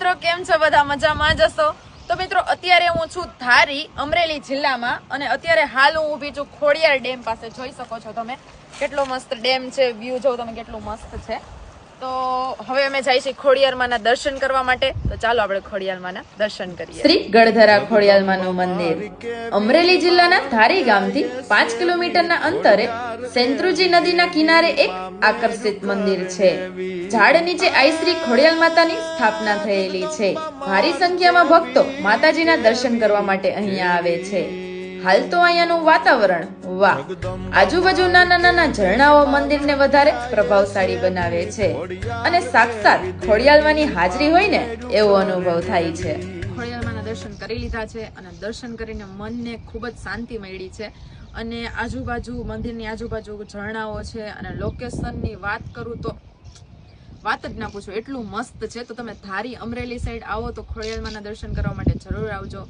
મિત્રો કેમ છો? બધા મજામાં જ હશો. તો મિત્રો અત્યારે હું છું ધારી, અમરેલી જિલ્લામાં, અને અત્યારે હાલ હું ઊભી છું ખોડિયાર ડેમ પાસે. જોઈ શકો છો તમે કેટલો મસ્ત ડેમ છે, વ્યૂ જો તમે કેટલું મસ્ત છે. તો હવે અમે જાય છે ખોડિયારમાંના દર્શન કરવા માટે. તો ચાલો આપણે ખોડિયારમાંના દર્શન કરીએ. શ્રી ગઢધરા ખોડિયારમાંનું મંદિર અમરેલી જિલ્લાના ધારી ગામથી 5 કિલોમીટરના અંતરે સેંત્રુજી નદીના કિનારે એક આકર્ષિત મંદિર છે. ઝાડ નીચે આઈ શ્રી ખોડિયાર માતાની સ્થાપના થયેલી છે. ભારી સંખ્યામાં ભક્તો માતાજીના દર્શન કરવા માટે અહીંયા આવે છે. હાલ તો અહીંયાનું વાતાવરણ વાહ! આજુબાજુ નાના નાના ઝરણાઓ મંદિરને વધારે પ્રભાવશાળી બનાવે છે અને સાક્ષાત ખોડિયાલમાંની હાજરી હોય ને એવો અનુભવ થાય છે. ખોડિયાલમાંના દર્શન કરી લીધા છે અને દર્શન કરીને મનને ખૂબ જ શાંતિ મળી છે. અને આજુબાજુ મંદિરની આજુબાજુ ઝરણાઓ છે અને લોકેશનની વાત કરું તો વાત જ ના પૂછો, એટલું મસ્ત છે. તો તમે ધારી અમરેલી સાઈડ આવો તો ખોડિયાલમાંના દર્શન કરવા માટે જરૂર આવજો.